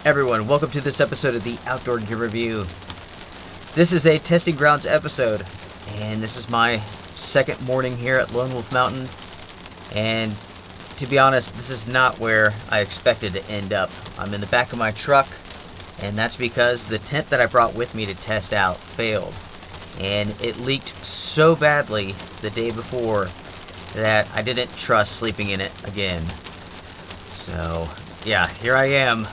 Everyone, welcome to this episode of the Outdoor Gear Review. This is a testing grounds episode, and this is my second morning here at Lone Wolf Mountain, and to be honest, this is not where I expected to end up. I'm in the back of my truck, and that's because the tent that I brought with me to test out failed, and it leaked so badly the day before that I didn't trust sleeping in it again. So, yeah, here I am.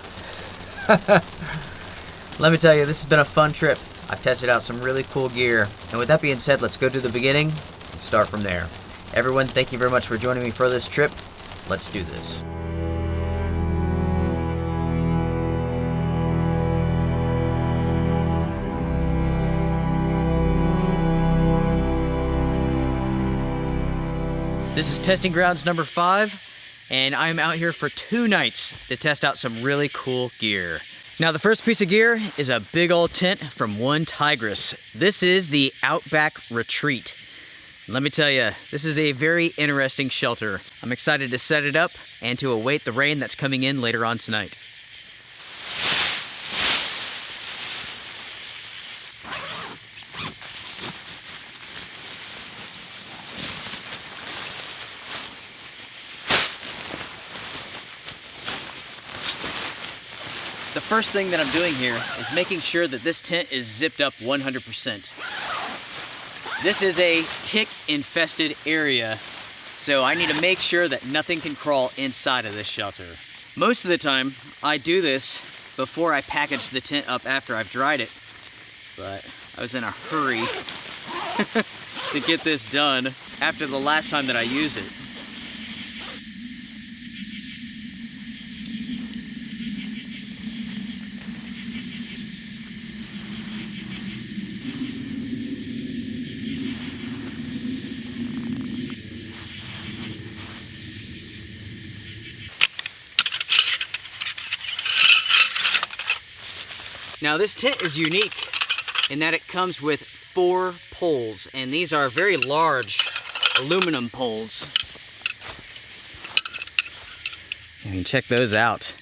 Let me tell you, this has been a fun trip. I've tested out some really cool gear. And with that being said, let's go to the beginning and start from there. Everyone, thank you very much for joining me for this trip. Let's do this. This is testing grounds number 5. And I'm out here for 2 nights to test out some really cool gear. Now the first piece of gear is a big old tent from OneTigris. This is the Outback Retreat. Let me tell you, this is a very interesting shelter. I'm excited to set it up and to await the rain that's coming in later on tonight. The first thing that I'm doing here is making sure that this tent is zipped up 100%. This is a tick-infested area, so I need to make sure that nothing can crawl inside of this shelter. Most of the time, I do this before I package the tent up after I've dried it, but I was in a hurry to get this done after the last time that I used it. Now this tent is unique in that it comes with 4 poles, and these are very large aluminum poles. You can check those out.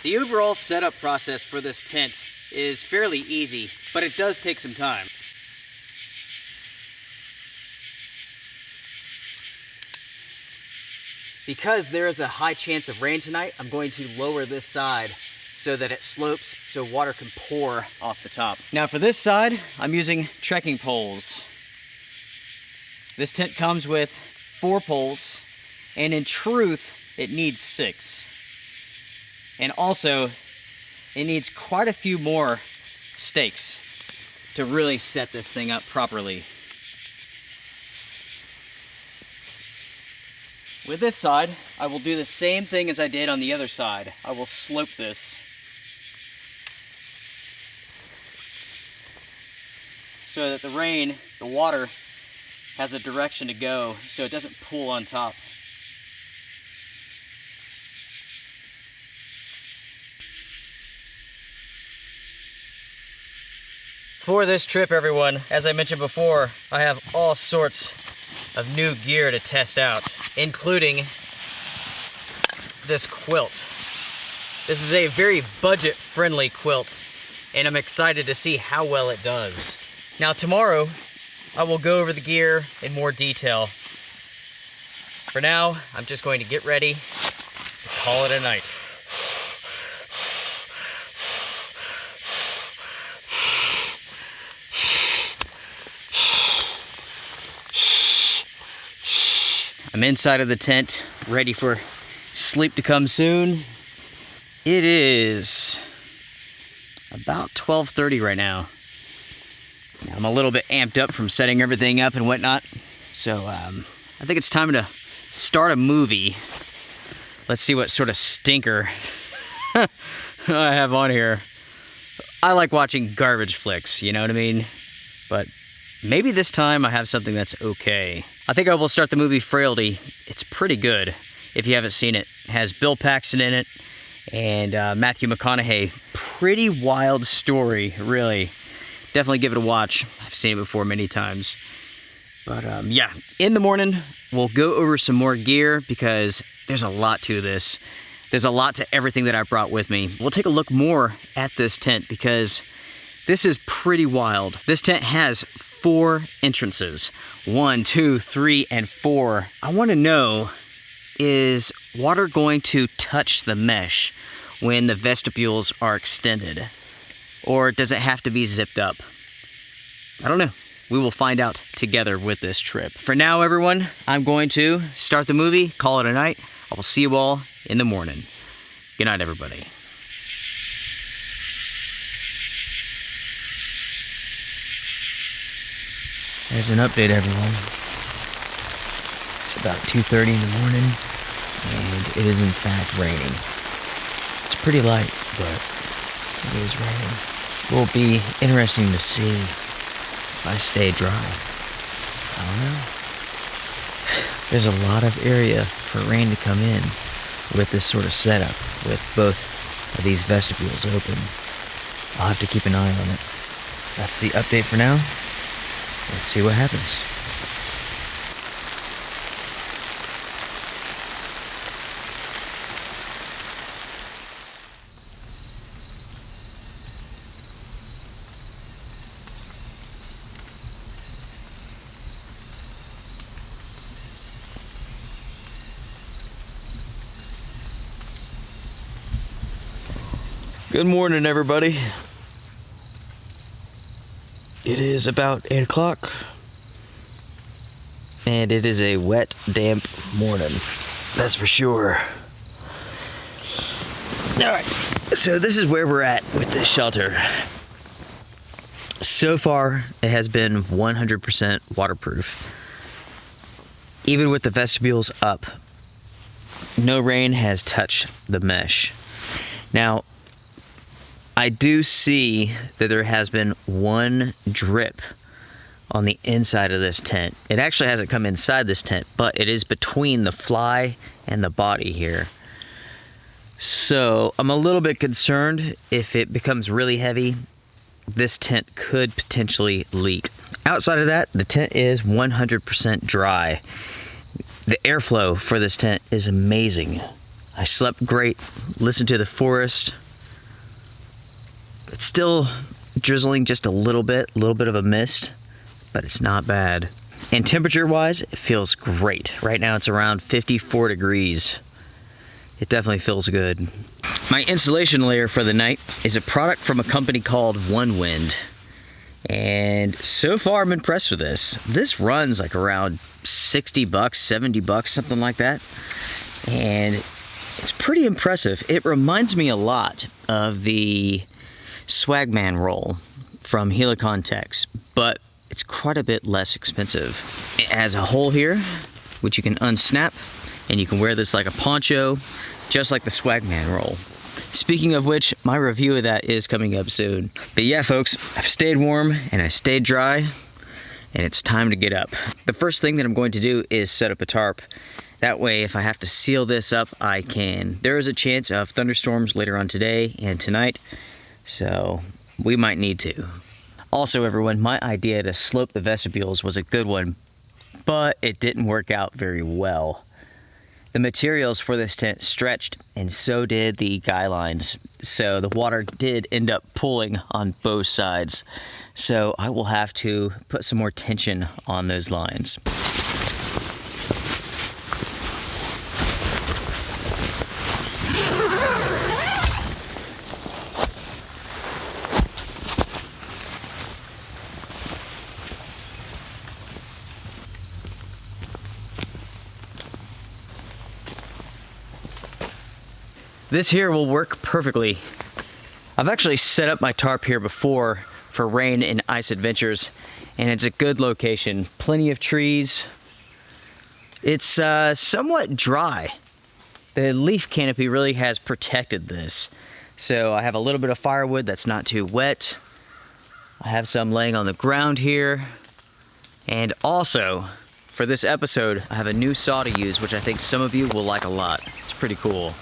The overall setup process for this tent is fairly easy, but it does take some time. Because there is a high chance of rain tonight, I'm going to lower this side so that it slopes so water can pour off the top. Now for this side, I'm using trekking poles. This tent comes with 4 poles, and in truth, it needs 6. And also, it needs quite a few more stakes to really set this thing up properly. With this side, I will do the same thing as I did on the other side. I will slope this. So that the water has a direction to go, so it doesn't pool on top. For this trip, everyone, as I mentioned before, I have all sorts of new gear to test out, including this quilt. This is a very budget-friendly quilt, and I'm excited to see how well it does. Now tomorrow, I will go over the gear in more detail. For now, I'm just going to get ready and call it a night. I'm inside of the tent, ready for sleep to come soon. It is about 12:30 right now. I'm a little bit amped up from setting everything up and whatnot, so I think it's time to start a movie. Let's see what sort of stinker I have on here. I like watching garbage flicks, you know what I mean? But maybe this time I have something that's okay. I think I will start the movie Frailty. It's pretty good. If you haven't seen it, it has Bill Paxton in it and Matthew McConaughey. Pretty wild story, really. Definitely give it a watch. I've seen it before many times. But yeah, in the morning, we'll go over some more gear because there's a lot to this. There's a lot to everything that I brought with me. We'll take a look more at this tent because this is pretty wild. This tent has 4 entrances. 1, 2, 3, and 4. I want to know, is water going to touch the mesh when the vestibules are extended? Or does it have to be zipped up? I don't know. We will find out together with this trip. For now, everyone, I'm going to start the movie, call it a night. I will see you all in the morning. Good night, everybody. As an update, everyone, it's about 2:30 in the morning, and it is in fact raining. It's pretty light, but it is raining. It will be interesting to see if I stay dry. I don't know. There's a lot of area for rain to come in with this sort of setup, with both of these vestibules open. I'll have to keep an eye on it. That's the update for now. Let's see what happens. Good morning, everybody. It is about 8 o'clock, and it is a wet, damp morning. That's for sure. All right, so this is where we're at with this shelter. So far, it has been 100% waterproof. Even with the vestibules up, no rain has touched the mesh. Now, I do see that there has been one drip on the inside of this tent. It actually hasn't come inside this tent, but it is between the fly and the body here. So I'm a little bit concerned if it becomes really heavy, this tent could potentially leak. Outside of that, the tent is 100% dry. The airflow for this tent is amazing. I slept great, listened to the forest. It's still drizzling just a little bit of a mist, but it's not bad. And temperature-wise, it feels great. Right now it's around 54 degrees. It definitely feels good. My insulation layer for the night is a product from a company called OneWind. And so far I'm impressed with this. This runs like around 60 bucks, 70 bucks, something like that. And it's pretty impressive. It reminds me a lot of the Swagman roll from Helikon-Tex, but it's quite a bit less expensive. It has a hole here, which you can unsnap, and you can wear this like a poncho, just like the Swagman roll. Speaking of which, my review of that is coming up soon. But yeah, folks, I've stayed warm and I stayed dry, and it's time to get up. The first thing that I'm going to do is set up a tarp. That way, if I have to seal this up, I can. There is a chance of thunderstorms later on today and tonight, so we might need to. Also, everyone, my idea to slope the vestibules was a good one, but it didn't work out very well. The materials for this tent stretched, and so did the guy lines. So the water did end up pulling on both sides. So I will have to put some more tension on those lines. This here will work perfectly. I've actually set up my tarp here before for rain and ice adventures, and it's a good location. Plenty of trees. It's somewhat dry. The leaf canopy really has protected this. So I have a little bit of firewood that's not too wet. I have some laying on the ground here. And also, for this episode, I have a new saw to use, which I think some of you will like a lot. It's pretty cool.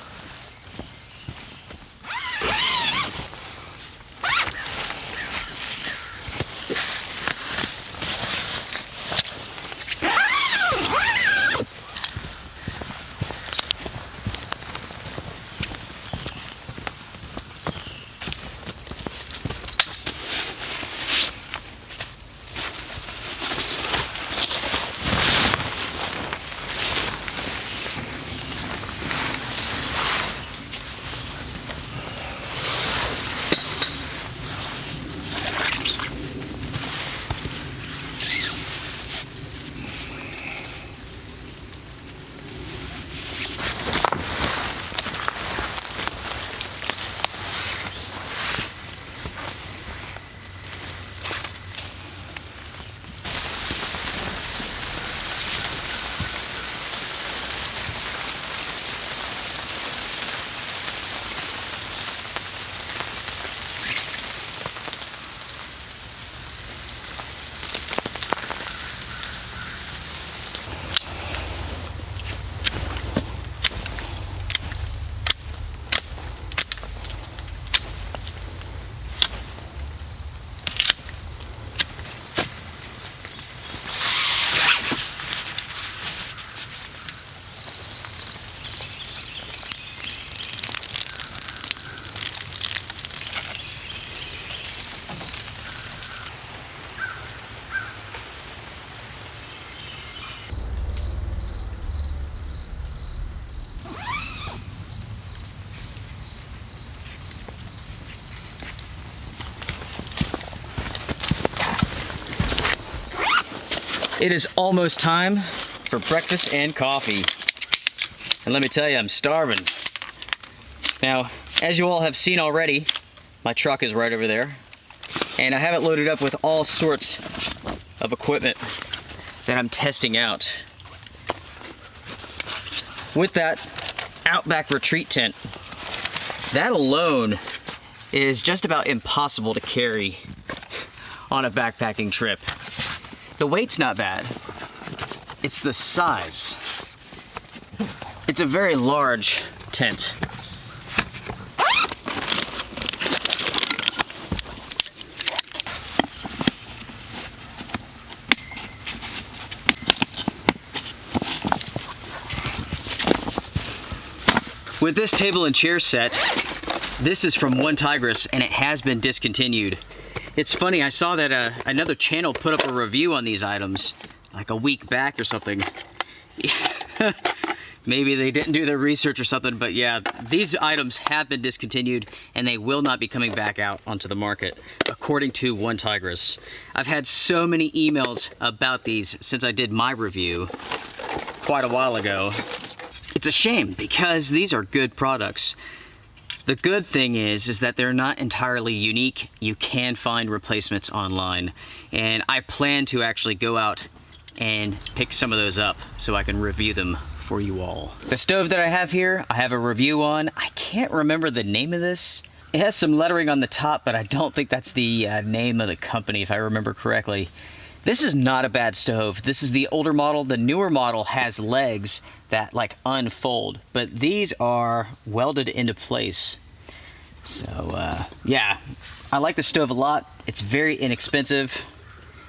It is almost time for breakfast and coffee. And let me tell you, I'm starving. Now, as you all have seen already, my truck is right over there. And I have it loaded up with all sorts of equipment that I'm testing out. With that Outback Retreat tent, that alone is just about impossible to carry on a backpacking trip. The weight's not bad, it's the size. It's a very large tent. With this table and chair set, this is from OneTigris and it has been discontinued. It's funny, I saw that another channel put up a review on these items like a week back or something. Maybe they didn't do their research or something, but yeah, these items have been discontinued and they will not be coming back out onto the market, according to OneTigris. I've had so many emails about these since I did my review quite a while ago. It's a shame because these are good products. The good thing is that they're not entirely unique. You can find replacements online. And I plan to actually go out and pick some of those up so I can review them for you all. The stove that I have here, I have a review on. I can't remember the name of this. It has some lettering on the top, but I don't think that's the name of the company, if I remember correctly. This is not a bad stove. This is the older model. The newer model has legs that like unfold, but these are welded into place. So yeah, I like the stove a lot. It's very inexpensive.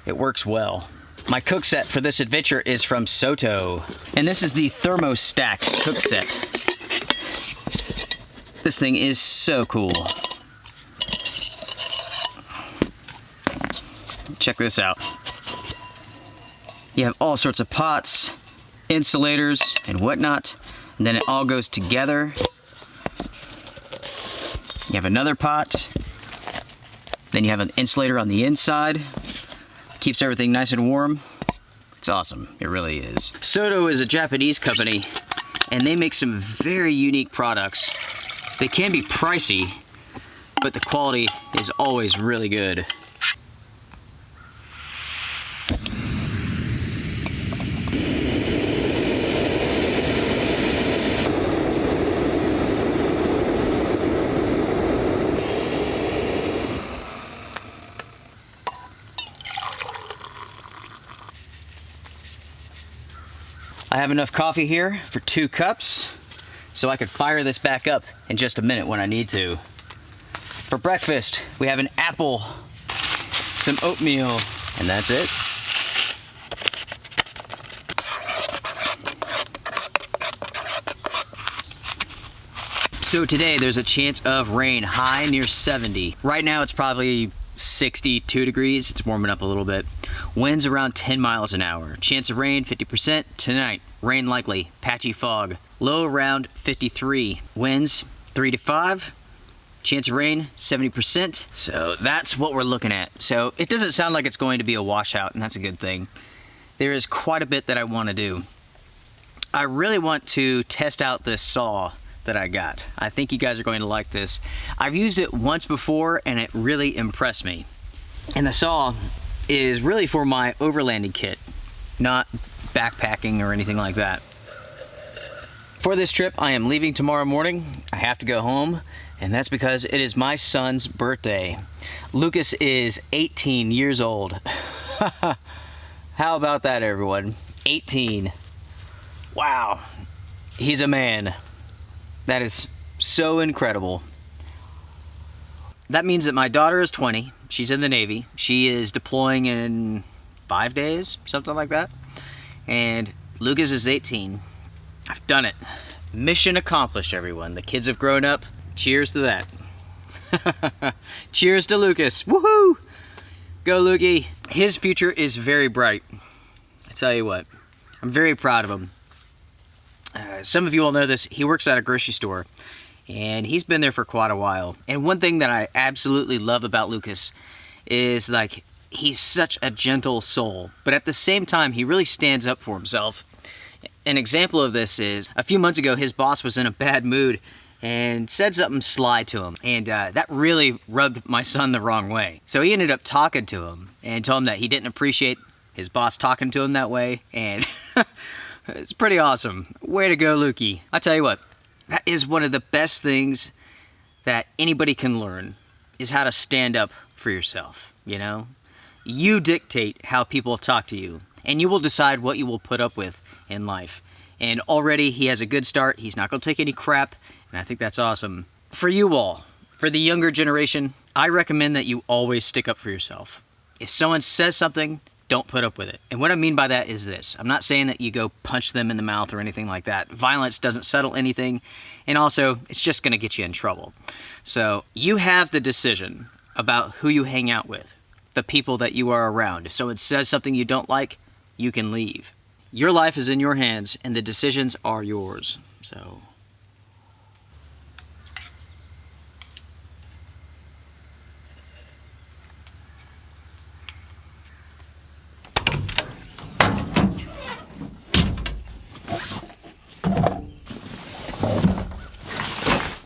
It works well. My cook set for this adventure is from Soto, and this is the Thermostat Cook Set. This thing is so cool. Check this out. You have all sorts of pots, insulators, and whatnot, and then it all goes together. You have another pot, then you have an insulator on the inside. Keeps everything nice and warm. It's awesome, it really is. Soto is a Japanese company, and they make some very unique products. They can be pricey, but the quality is always really good. I have enough coffee here for 2 cups, so I could fire this back up in just a minute when I need to. For breakfast, we have an apple, some oatmeal, and that's it. So today there's a chance of rain, high near 70. Right now it's probably 62 degrees, it's warming up a little bit. Winds around 10 miles an hour. Chance of rain 50%. Tonight, rain likely, patchy fog. Low around 53. Winds 3 to 5. Chance of rain 70%. So that's what we're looking at. So it doesn't sound like it's going to be a washout, and that's a good thing. There is quite a bit that I want to do. I really want to test out this saw that I got. I think you guys are going to like this. I've used it once before and it really impressed me. And the saw is really for my overlanding kit, not backpacking or anything like that. For this trip, I am leaving tomorrow morning. I have to go home, and that's because it is my son's birthday. Lucas is 18 years old. How about that, everyone? 18. Wow. He's a man. That is so incredible. That means that my daughter is 20. She's in the Navy. She is deploying in 5 days, something like that. And Lucas is 18. I've done it. Mission accomplished, everyone. The kids have grown up. Cheers to that. Cheers to Lucas. Woohoo! Go, Lukey. His future is very bright. I tell you what, I'm very proud of him. Some of you all know this. He works at a grocery store, and he's been there for quite a while. And one thing that I absolutely love about Lucas is, like, he's such a gentle soul, but at the same time, he really stands up for himself. An example of this is, a few months ago, his boss was in a bad mood and said something sly to him, and that really rubbed my son the wrong way. So he ended up talking to him and told him that he didn't appreciate his boss talking to him that way, and it's pretty awesome. Way to go, Lukey. I tell you what, that is one of the best things that anybody can learn, is how to stand up for yourself, you know? You dictate how people talk to you, and you will decide what you will put up with in life. And already he has a good start. He's not going to take any crap, and I think that's awesome. For you all, for the younger generation, I recommend that you always stick up for yourself. If someone says something, don't put up with it. And what I mean by that is this. I'm not saying that you go punch them in the mouth or anything like that. Violence doesn't settle anything, and also, it's just going to get you in trouble. So, you have the decision about who you hang out with, the people that you are around. If someone says something you don't like, you can leave. Your life is in your hands, and the decisions are yours. So,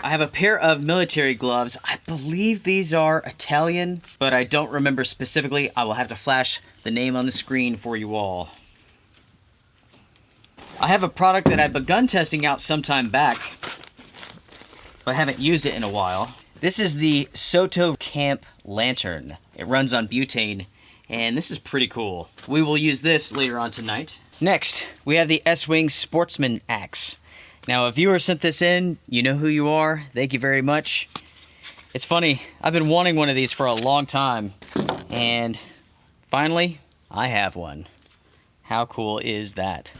I have a pair of military gloves. I believe these are Italian, but I don't remember specifically. I will have to flash the name on the screen for you all. I have a product that I've begun testing out sometime back, but I haven't used it in a while. This is the Soto Lantern. It runs on butane, and this is pretty cool. We will use this later on tonight. Next, we have the S-Wing Sportsman Axe. Now, a viewer sent this in. You know who you are. Thank you very much. It's funny, I've been wanting one of these for a long time, and finally, I have one. How cool is that?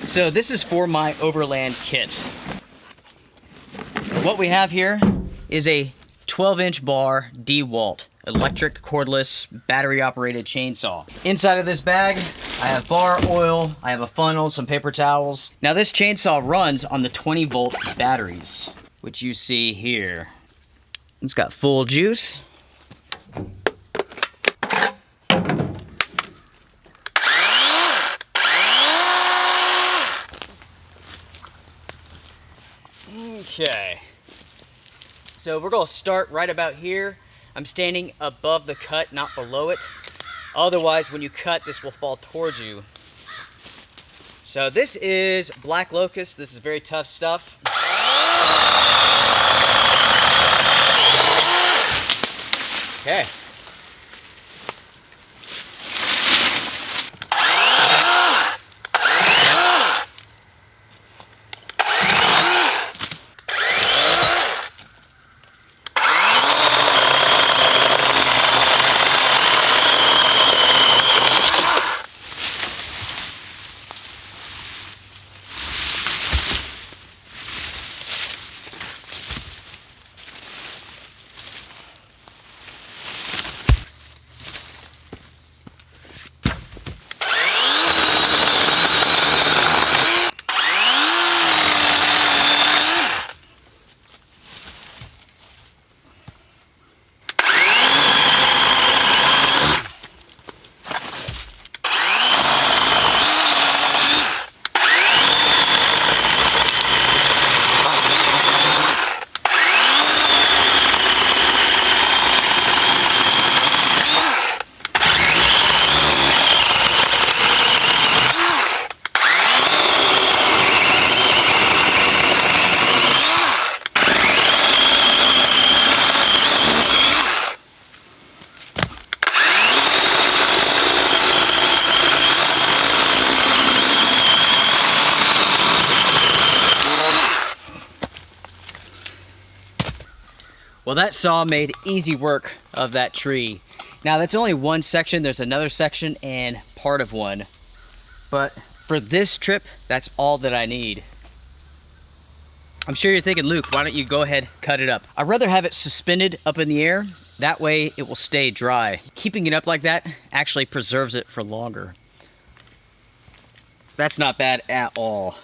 So this is for my overland kit. What we have here is a 12-inch bar Dewalt electric cordless battery operated chainsaw. Inside of this bag, I have bar oil, I have a funnel, some paper towels. Now this chainsaw runs on the 20-volt batteries, which you see here. It's got full juice. Okay, so we're gonna start right about here. I'm standing above the cut, not below it. Otherwise, when you cut, this will fall towards you. So this is black locust. This is very tough stuff. Okay. Well, that saw made easy work of that tree. Now, that's only one section. There's another section and part of one. But for this trip, that's all that I need. I'm sure you're thinking, Luke, why don't you go ahead, cut it up? I'd rather have it suspended up in the air. That way it will stay dry. Keeping it up like that actually preserves it for longer. That's not bad at all.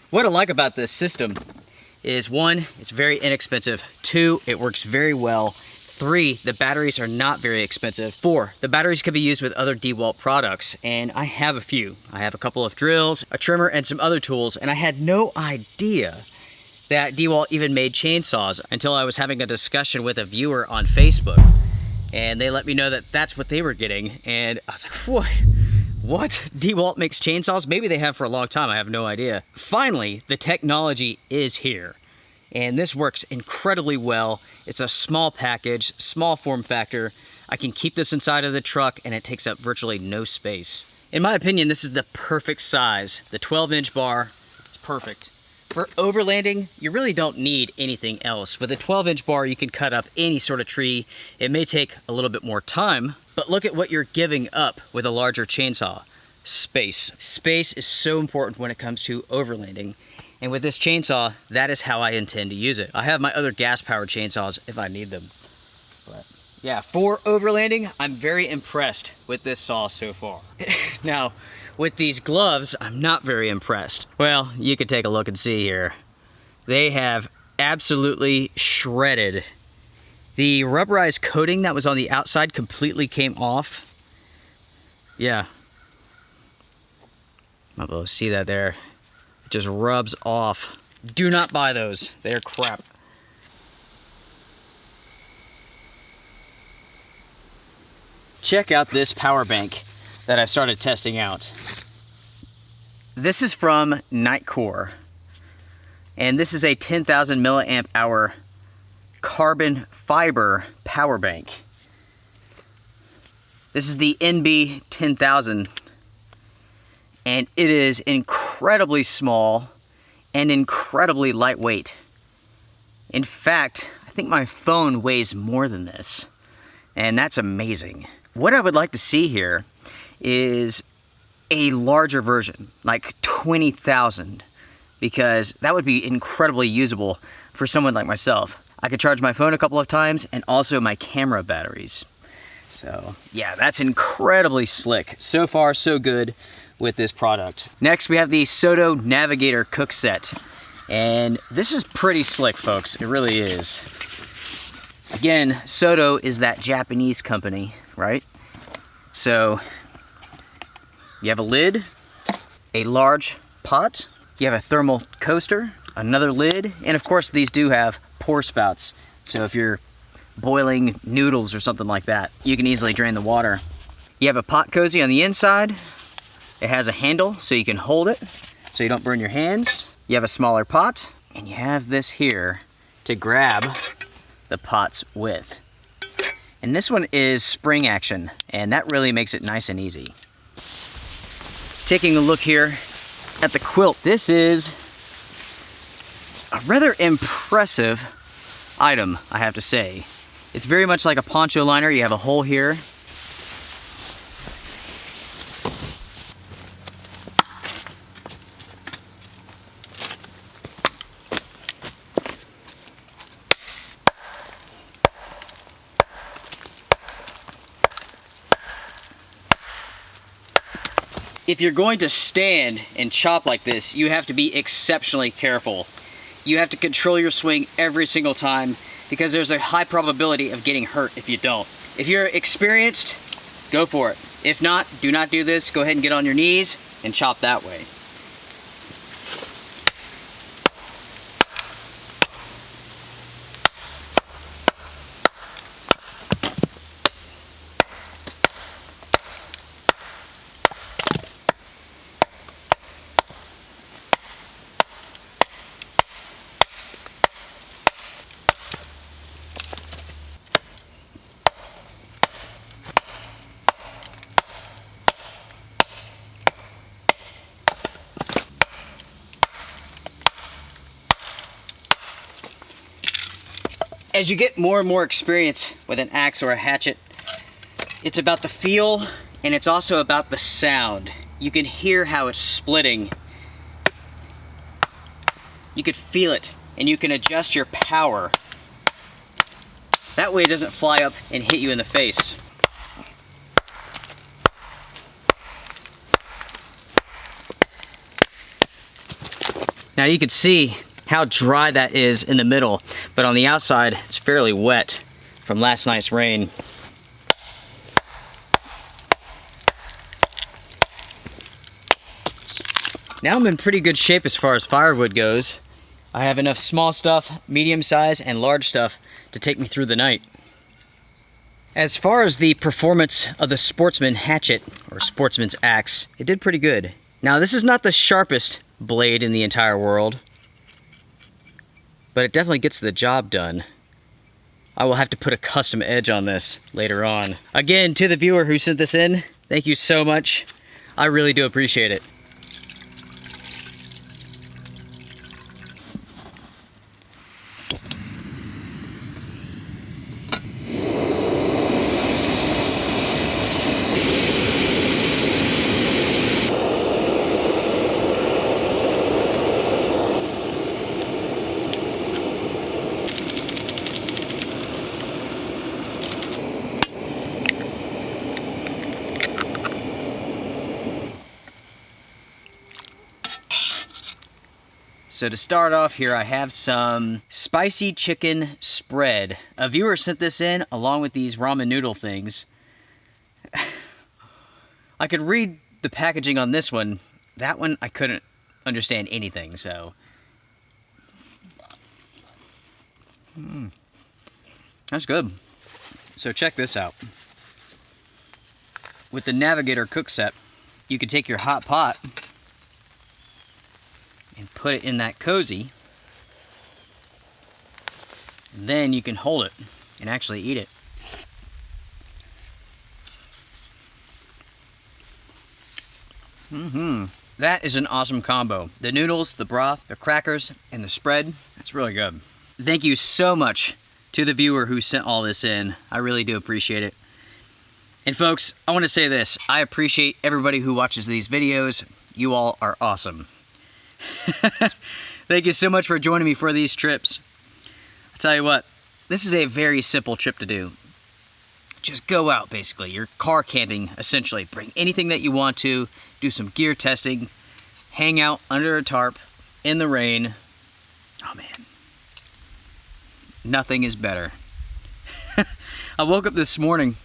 What I like about this system is, one, it's very inexpensive. Two, it works very well. Three, the batteries are not very expensive. Four, the batteries can be used with other Dewalt products, and I have a few. I have a couple of drills, a trimmer, and some other tools, and I had no idea that Dewalt even made chainsaws until I was having a discussion with a viewer on Facebook, and they let me know that that's what they were getting, and I was like, what? Dewalt makes chainsaws? Maybe they have for a long time, I have no idea. Finally, the technology is here. And this works incredibly well. It's a small package, small form factor. I can keep this inside of the truck and it takes up virtually no space. In my opinion, this is the perfect size. The 12-inch bar, it's perfect. For overlanding, you really don't need anything else. With a 12-inch bar, you can cut up any sort of tree. It may take a little bit more time, but look at what you're giving up with a larger chainsaw. Space. Space is so important when it comes to overlanding. And with this chainsaw, that is how I intend to use it. I have my other gas-powered chainsaws if I need them. But yeah, for overlanding, I'm very impressed with this saw so far. Now, with these gloves, I'm not very impressed. Well, you can take a look and see here. They have absolutely shredded. The rubberized coating that was on the outside completely came off. Yeah. I'll be able to see that there. It just rubs off. Do not buy those. They're crap. Check out this power bank that I've started testing out. This is from Nightcore. And this is a 10,000 milliamp hour carbon fiber power bank. This is the NB 10,000. And it is incredibly small and incredibly lightweight. In fact, I think my phone weighs more than this, and that's amazing. What I would like to see here is a larger version, like 20,000, because that would be incredibly usable for someone like myself. I could charge my phone a couple of times and also my camera batteries. So yeah, that's incredibly slick. So far, so good with this product. Next, we have the Soto Navigator Cook Set. And this is pretty slick, folks. It really is. Again, Soto is that Japanese company, right? So, you have a lid, a large pot, you have a thermal coaster, another lid, and of course these do have pour spouts. So if you're boiling noodles or something like that, you can easily drain the water. You have a pot cozy on the inside. It has a handle so you can hold it so you don't burn your hands. You have a smaller pot, and you have this here to grab the pots with. And this one is spring action, and that really makes it nice and easy. Taking a look here at the quilt, this is a rather impressive item, I have to say. It's very much like a poncho liner. You have a hole here. If you're going to stand and chop like this, you have to be exceptionally careful. You have to control your swing every single time because there's a high probability of getting hurt if you don't. If you're experienced, go for it. If not, do not do this. Go ahead and get on your knees and chop that way. As you get more and more experience with an axe or a hatchet, it's about the feel and it's also about the sound. You can hear how it's splitting. You could feel it, and you can adjust your power. That way it doesn't fly up and hit you in the face. Now you can see how dry that is in the middle, but on the outside it's fairly wet from last night's rain. Now I'm in pretty good shape as far as firewood goes. I have enough small stuff, medium size, and large stuff to take me through the night. As far as the performance of the Sportsman hatchet, or Sportsman's axe, it did pretty good. Now this is not the sharpest blade in the entire world, but it definitely gets the job done. I will have to put a custom edge on this later on. Again, to the viewer who sent this in, thank you so much. I really do appreciate it. So to start off here, I have some spicy chicken spread. A viewer sent this in along with these ramen noodle things. I could read the packaging on this one. That one, I couldn't understand anything, so. That's good. So check this out. With the Navigator cook set, you can take your hot pot and put it in that cozy, and then you can hold it and actually eat it. That is an awesome combo. The noodles, the broth, the crackers, and the spread, that's really good. Thank you so much to the viewer who sent all this in. I really do appreciate it. And folks, I want to say this. I appreciate everybody who watches these videos. You all are awesome. Thank you so much for joining me for these trips. I'll tell you what, this is a very simple trip to do. Just go out, basically. You're car camping, essentially. Bring anything that you want to, do some gear testing, hang out under a tarp, in the rain. Oh man, nothing is better. I woke up this morning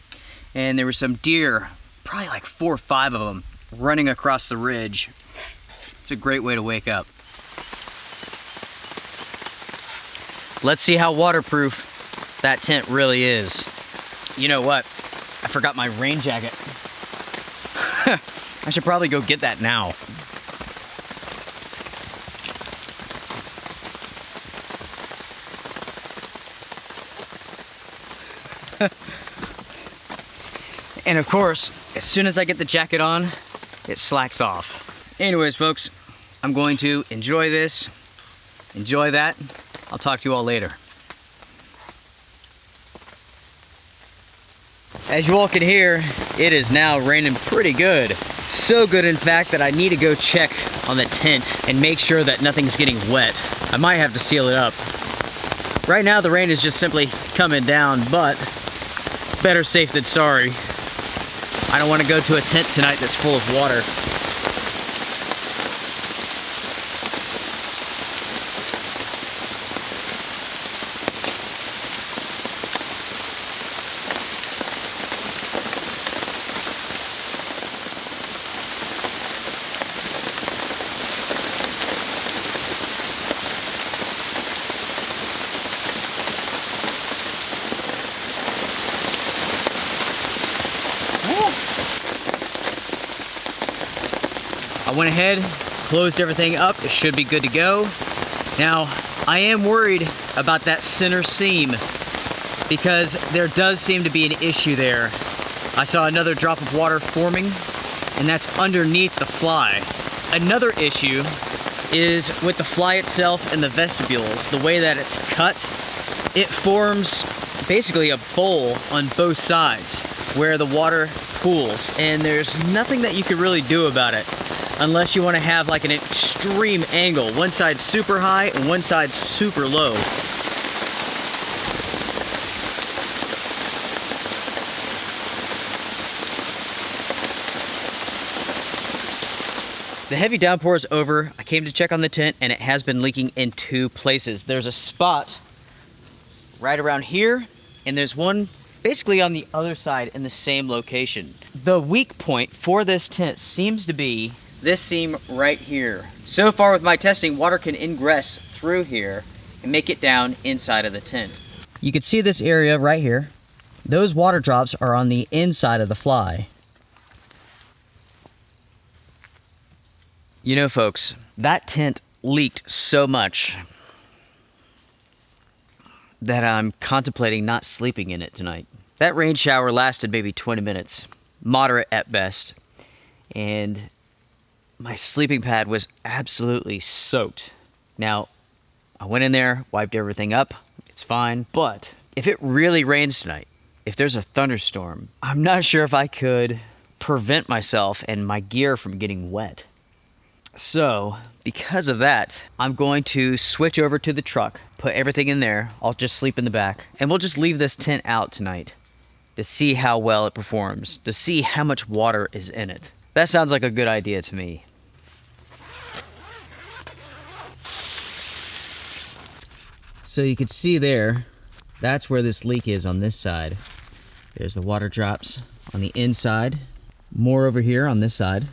and there were some deer, probably like 4 or 5 of them, running across the ridge. It's a great way to wake up. Let's see how waterproof that tent really is. You know what? I forgot my rain jacket. I should probably go get that now. And of course, as soon as I get the jacket on, it slacks off. Anyways, folks, I'm going to enjoy this, enjoy that. I'll talk to you all later. As you all can hear, it is now raining pretty good. So good, in fact, that I need to go check on the tent and make sure that nothing's getting wet. I might have to seal it up. Right now, the rain is just simply coming down, but better safe than sorry. I don't want to go to a tent tonight that's full of water. I went ahead, closed everything up. It should be good to go. Now, I am worried about that center seam because there does seem to be an issue there. I saw another drop of water forming, and that's underneath the fly. Another issue is with the fly itself and the vestibules. The way that it's cut, it forms basically a bowl on both sides where the water pools, and there's nothing that you can really do about it unless you want to have like an extreme angle. One side super high and one side super low. The heavy downpour is over. I came to check on the tent and it has been leaking in 2 places. There's a spot right around here, and there's one basically on the other side in the same location. The weak point for this tent seems to be this seam right here. So far with my testing, water can ingress through here and make it down inside of the tent. You can see this area right here. Those water drops are on the inside of the fly. You know, folks, that tent leaked so much that I'm contemplating not sleeping in it tonight. That rain shower lasted maybe 20 minutes, moderate at best, and my sleeping pad was absolutely soaked. Now, I went in there, wiped everything up, it's fine, but if it really rains tonight, if there's a thunderstorm, I'm not sure if I could prevent myself and my gear from getting wet. So, because of that, I'm going to switch over to the truck, put everything in there, I'll just sleep in the back, and we'll just leave this tent out tonight to see how well it performs, to see how much water is in it. That sounds like a good idea to me. So you can see there, that's where this leak is on this side. There's the water drops on the inside, more over here on this side.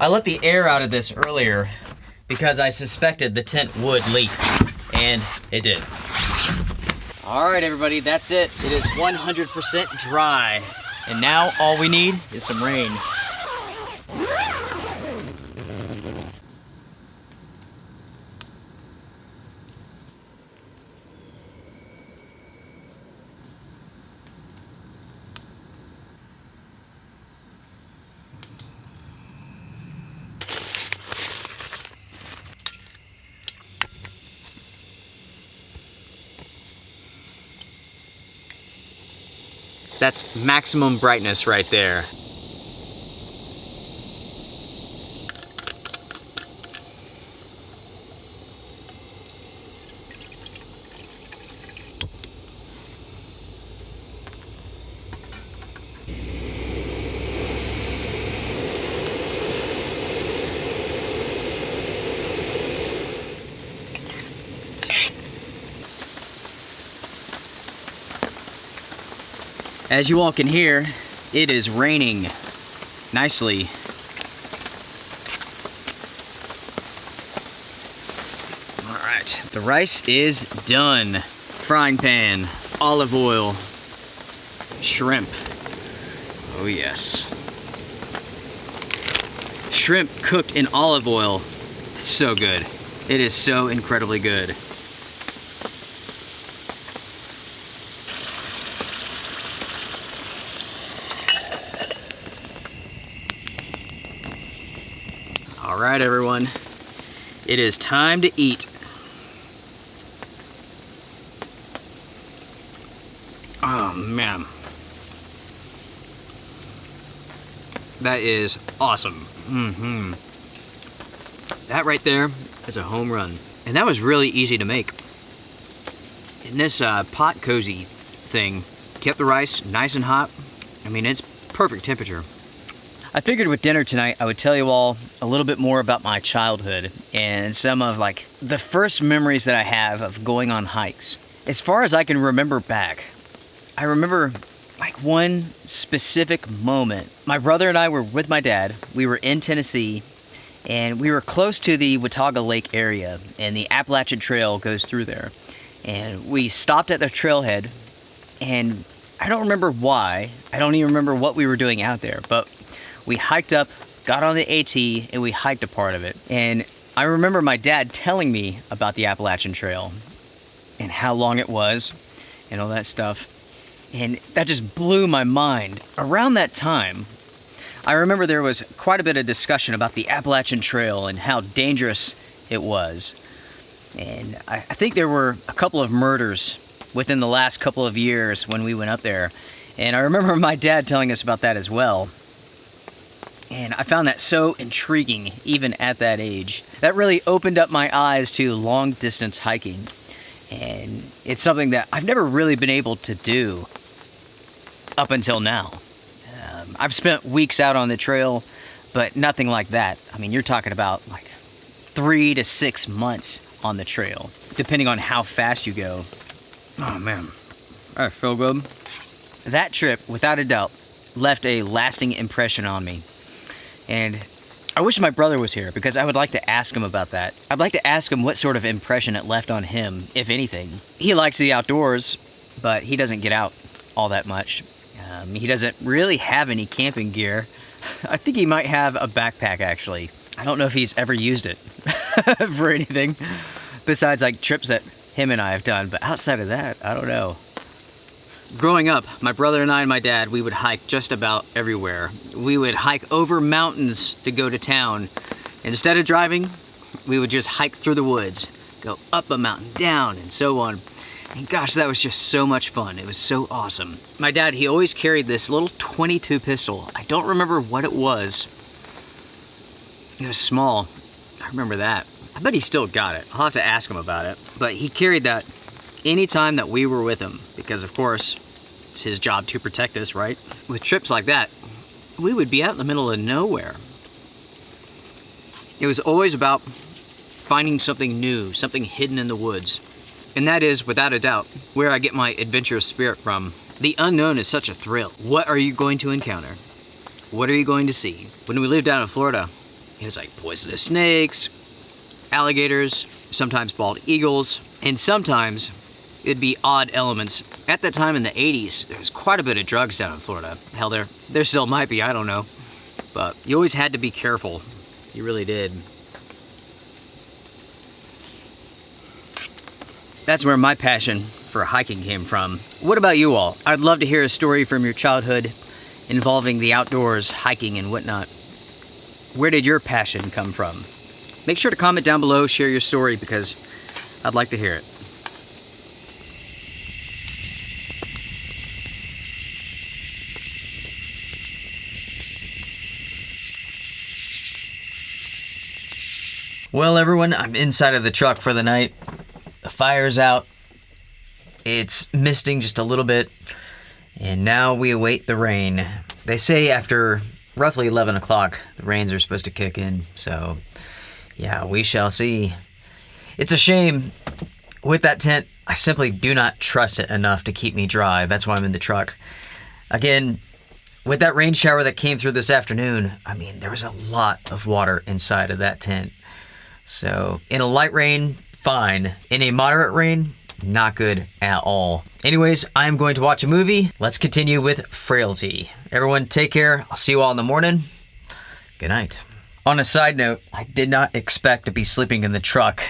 I let the air out of this earlier because I suspected the tent would leak, and it did. All right, everybody, that's it. It is 100% dry. And now all we need is some rain. That's maximum brightness right there. As you all can hear, it is raining nicely. All right, the rice is done. Frying pan, olive oil, shrimp. Oh yes. Shrimp cooked in olive oil. It's so good. It is so incredibly good. All right, everyone, it is time to eat. Oh man, that is awesome. That right there is a home run, and that was really easy to make. And this pot cozy thing kept the rice nice and hot. I mean, it's perfect temperature. I figured with dinner tonight, I would tell you all a little bit more about my childhood and some of like the first memories that I have of going on hikes. As far as I can remember back, I remember like one specific moment. My brother and I were with my dad. We were in Tennessee and we were close to the Watauga Lake area, and the Appalachian Trail goes through there. And we stopped at the trailhead, and I don't remember why. I don't even remember what we were doing out there, but we hiked up, got on the AT, and we hiked a part of it. And I remember my dad telling me about the Appalachian Trail and how long it was and all that stuff. And that just blew my mind. Around that time, I remember there was quite a bit of discussion about the Appalachian Trail and how dangerous it was. And I think there were a couple of murders within the last couple of years when we went up there. And I remember my dad telling us about that as well. And I found that so intriguing, even at that age. That really opened up my eyes to long distance hiking. And it's something that I've never really been able to do up until now. I've spent weeks out on the trail, but nothing like that. I mean, you're talking about like 3 to 6 months on the trail, depending on how fast you go. Oh man, I feel good. That trip, without a doubt, left a lasting impression on me. And I wish my brother was here because I would like to ask him about that. I'd like to ask him what sort of impression it left on him, if anything. He likes the outdoors, but he doesn't get out all that much. He doesn't really have any camping gear. I think he might have a backpack, actually. I don't know if he's ever used it for anything besides like trips that him and I have done, but outside of that, I don't know. Growing up, my brother and I and my dad, we would hike just about everywhere. We would hike over mountains to go to town. Instead of driving, we would just hike through the woods, go up a mountain, down, and so on. And gosh, that was just so much fun. It was so awesome. My dad, he always carried this little .22 pistol. I don't remember what it was. It was small. I remember that. I bet he still got it. I'll have to ask him about it. But he carried that anytime that we were with him, because of course, it's his job to protect us, right? With trips like that, we would be out in the middle of nowhere. It was always about finding something new, something hidden in the woods. And that is, without a doubt, where I get my adventurous spirit from. The unknown is such a thrill. What are you going to encounter? What are you going to see? When we lived down in Florida, it was like poisonous snakes, alligators, sometimes bald eagles, and sometimes it'd be odd elements. At that time in the 80s, there was quite a bit of drugs down in Florida. Hell, there still might be, I don't know. But you always had to be careful. You really did. That's where my passion for hiking came from. What about you all? I'd love to hear a story from your childhood involving the outdoors, hiking and whatnot. Where did your passion come from? Make sure to comment down below, share your story, because I'd like to hear it. Well, everyone, I'm inside of the truck for the night. The fire's out. It's misting just a little bit. And now we await the rain. They say after roughly 11 o'clock, the rains are supposed to kick in. So, yeah, we shall see. It's a shame. With that tent, I simply do not trust it enough to keep me dry. That's why I'm in the truck. Again, with that rain shower that came through this afternoon, I mean, there was a lot of water inside of that tent. So, in a light rain, fine. In a moderate rain, not good at all. Anyways, I'm going to watch a movie. Let's continue with Frailty. Everyone, take care. I'll see you all in the morning. Good night. On a side note, I did not expect to be sleeping in the truck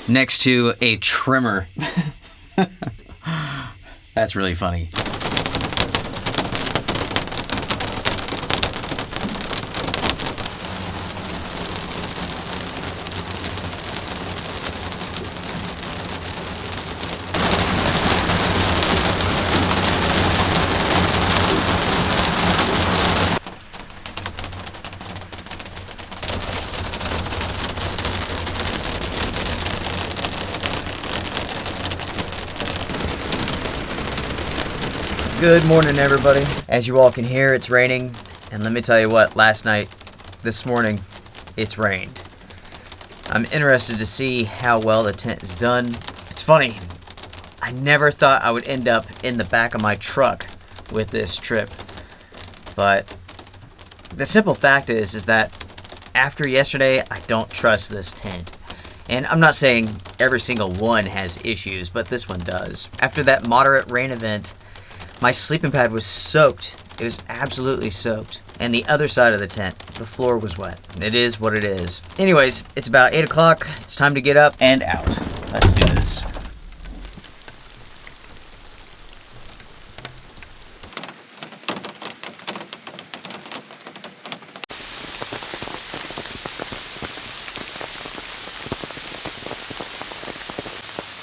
next to a trimmer. That's really funny. Good morning, everybody. As you all can hear, it's raining. And let me tell you what, this morning, it's rained. I'm interested to see how well the tent is done. It's funny, I never thought I would end up in the back of my truck with this trip. But the simple fact is that after yesterday, I don't trust this tent. And I'm not saying every single one has issues, but this one does. After that moderate rain event, My sleeping pad was soaked. It was absolutely soaked. And the other side of the tent, the floor was wet. It is what it is. Anyways, it's about 8 o'clock. It's time to get up and out. Let's do this.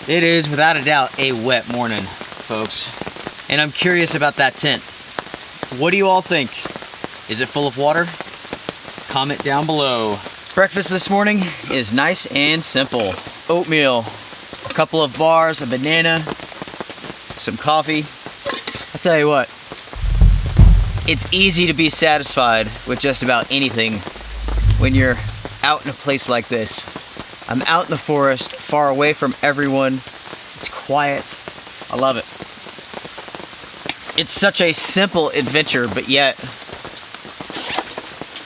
It is without a doubt a wet morning, folks. And I'm curious about that tent. What do you all think? Is it full of water? Comment down below. Breakfast this morning is nice and simple. Oatmeal, a couple of bars, a banana, some coffee. I'll tell you what, it's easy to be satisfied with just about anything when you're out in a place like this. I'm out in the forest, far away from everyone. It's quiet. I love it. It's such a simple adventure, but yet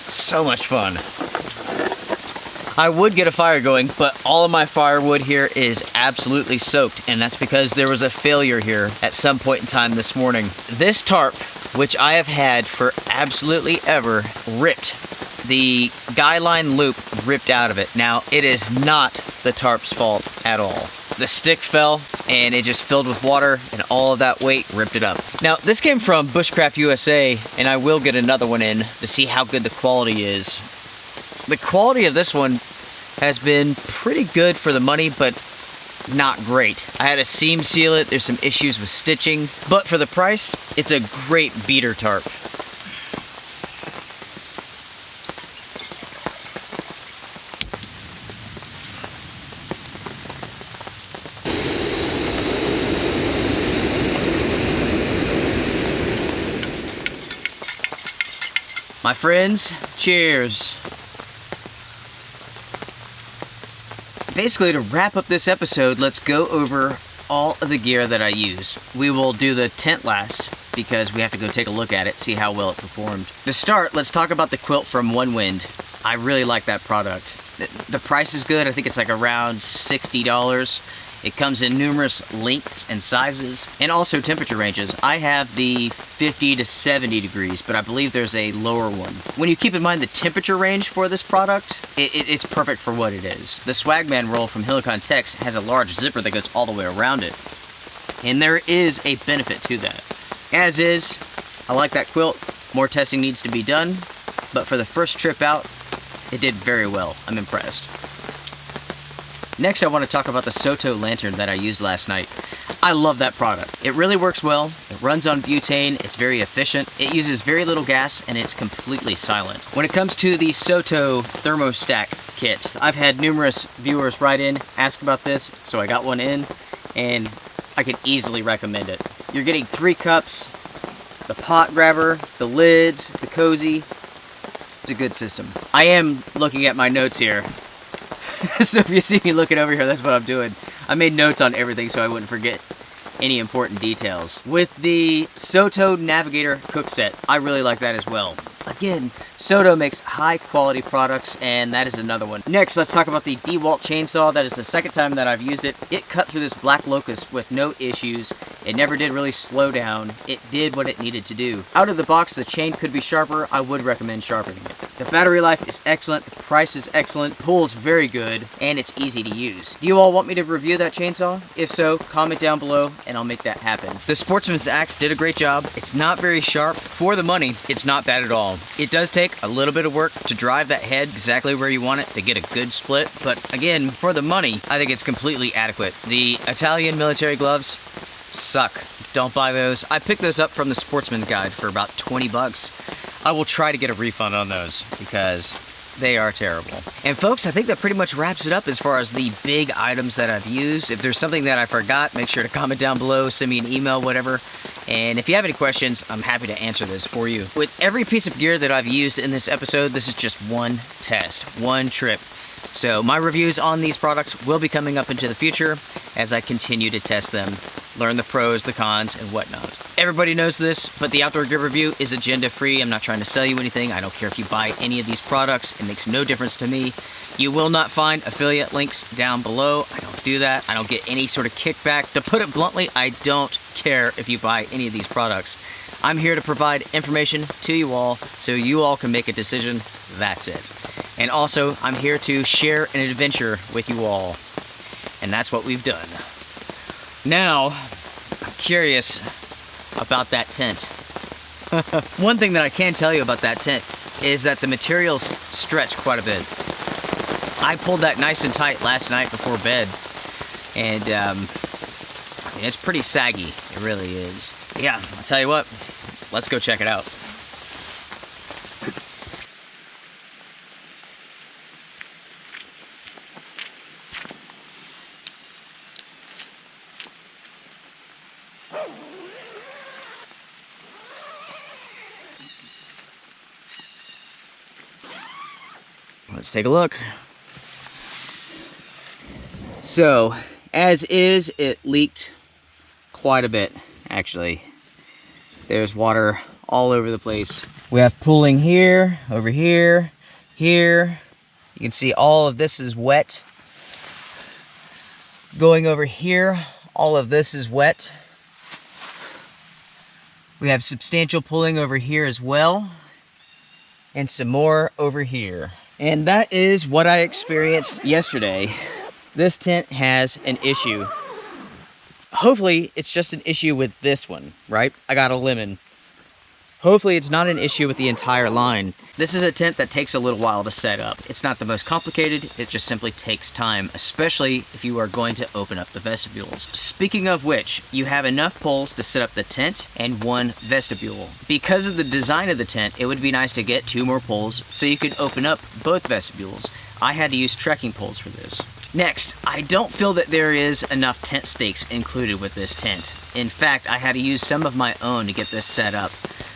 so much fun. I would get a fire going, but all of my firewood here is absolutely soaked, and that's because there was a failure here at some point in time this morning. This tarp, which I have had for absolutely ever, ripped. The guy line loop ripped out of it. Now, it is not the tarp's fault at all. The stick fell and it just filled with water, and all of that weight ripped it up. Now, this came from Bushcraft USA, and I will get another one in to see how good the quality is. The quality of this one has been pretty good for the money, but not great. I had to seam seal it. There's some issues with stitching, but for the price, it's a great beater tarp. My friends, cheers. Basically, to wrap up this episode, let's go over all of the gear that I used. We will do the tent last because we have to go take a look at it, see how well it performed. To start, let's talk about the quilt from One Wind. I really like that product. The price is good. I think it's like around $60. It comes in numerous lengths and sizes, and also temperature ranges. I have the 50 to 70 degrees, but I believe there's a lower one. When you keep in mind the temperature range for this product, it's perfect for what it is. The Swagman roll from Helikon-Tex has a large zipper that goes all the way around it, and there is a benefit to that. As is, I like that quilt. More testing needs to be done, but for the first trip out, it did very well. I'm impressed. Next, I want to talk about the Soto Lantern that I used last night. I love that product. It really works well. It runs on butane. It's very efficient. It uses very little gas, and it's completely silent. When it comes to the Soto Thermostat kit, I've had numerous viewers write in, ask about this, so I got one in, and I can easily recommend it. You're getting 3 cups, the pot grabber, the lids, the cozy. It's a good system. I am looking at my notes here. So if you see me looking over here, that's what I'm doing. I made notes on everything so I wouldn't forget any important details. With the Soto Navigator Cook Set, I really like that as well. Again, Soto makes high quality products, and that is another one. Next, let's talk about the Dewalt Chainsaw. That is the second time that I've used it. It cut through this black locust with no issues. It never did really slow down. It did what it needed to do. Out of the box, the chain could be sharper. I would recommend sharpening it. The battery life is excellent. The price is excellent. Pulls very good, and it's easy to use. Do you all want me to review that chainsaw? If so, comment down below, and I'll make that happen. The Sportsman's Axe did a great job. It's not very sharp. For the money, it's not bad at all. It does take a little bit of work to drive that head exactly where you want it to get a good split, but again, for the money, I think it's completely adequate. The Italian military gloves suck. Don't buy those. I picked those up from the Sportsman Guide for about 20 bucks. I will try to get a refund on those because they are terrible. And folks, I think that pretty much wraps it up as far as the big items that I've used. If there's something that I forgot, make sure to comment down below, send me an email, whatever. And if you have any questions, I'm happy to answer this for you. With every piece of gear that I've used in this episode, this is just one test, one trip. So my reviews on these products will be coming up into the future as I continue to test them, learn the pros, the cons, and whatnot. Everybody knows this, but the Outdoor Gear Review is agenda-free. I'm not trying to sell you anything. I don't care if you buy any of these products. It makes no difference to me. You will not find affiliate links down below. I don't do that. I don't get any sort of kickback. To put it bluntly, I don't care if you buy any of these products. I'm here to provide information to you all so you all can make a decision. That's it. And also, I'm here to share an adventure with you all. And that's what we've done. Now, I'm curious about that tent. One thing that I can tell you about that tent is that the materials stretch quite a bit. I pulled that nice and tight last night before bed, and it's pretty saggy. It really is. Yeah, I'll tell you what, let's go check it out. Let's take a look. So, as is, it leaked quite a bit, actually. There's water all over the place. We have pooling here, over here, here. You can see all of this is wet. Going over here, all of this is wet. We have substantial pooling over here as well. And some more over here. And that is what I experienced yesterday. This tent has an issue. Hopefully, it's just an issue with this one, right? I got a lemon. Hopefully, it's not an issue with the entire line. This is a tent that takes a little while to set up. It's not the most complicated, it just simply takes time, especially if you are going to open up the vestibules. Speaking of which, you have enough poles to set up the tent and one vestibule. Because of the design of the tent, it would be nice to get 2 more poles so you could open up both vestibules. I had to use trekking poles for this. Next, I don't feel that there is enough tent stakes included with this tent. In fact, I had to use some of my own to get this set up,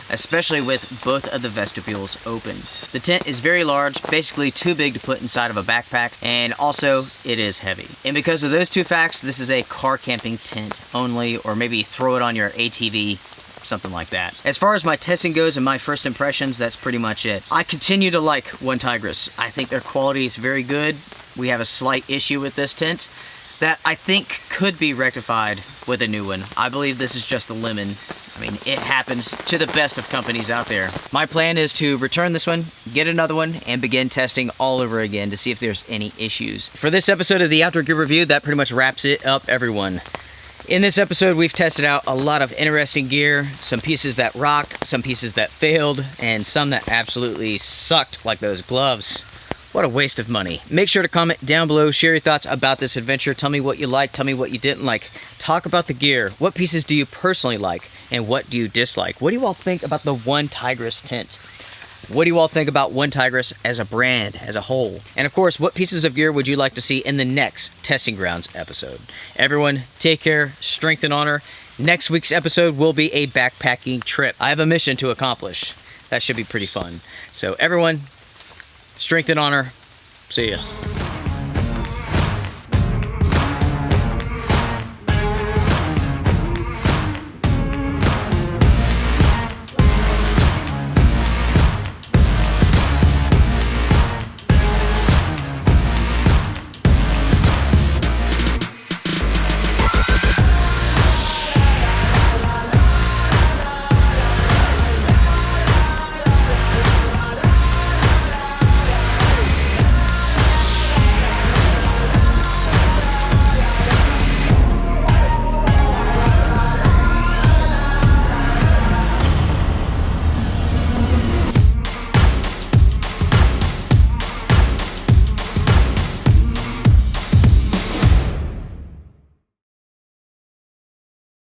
especially with both of the vestibules open. The tent is very large, basically too big to put inside of a backpack, and also it is heavy. And because of those two facts, this is a car camping tent only, or maybe throw it on your ATV, something like that. As far as my testing goes and my first impressions, that's pretty much it. I continue to like OneTigris. I think their quality is very good. We have a slight issue with this tent that I think could be rectified with a new one. I believe this is just a lemon. I mean, it happens to the best of companies out there. My plan is to return this one, get another one, and begin testing all over again to see if there's any issues. For this episode of the Outdoor Gear Review, that pretty much wraps it up, everyone. In this episode, we've tested out a lot of interesting gear, some pieces that rocked, some pieces that failed, and some that absolutely sucked, like those gloves. What a waste of money. Make sure to comment down below, share your thoughts about this adventure, tell me what you liked, tell me what you didn't like. Talk about the gear. What pieces do you personally like, and what do you dislike? What do you all think about the OneTigris tent? What do you all think about OneTigris as a brand, as a whole? And of course, what pieces of gear would you like to see in the next Testing Grounds episode? Everyone, take care, strength and honor. Next week's episode will be a backpacking trip. I have a mission to accomplish. That should be pretty fun. So everyone, strength and honor. See ya.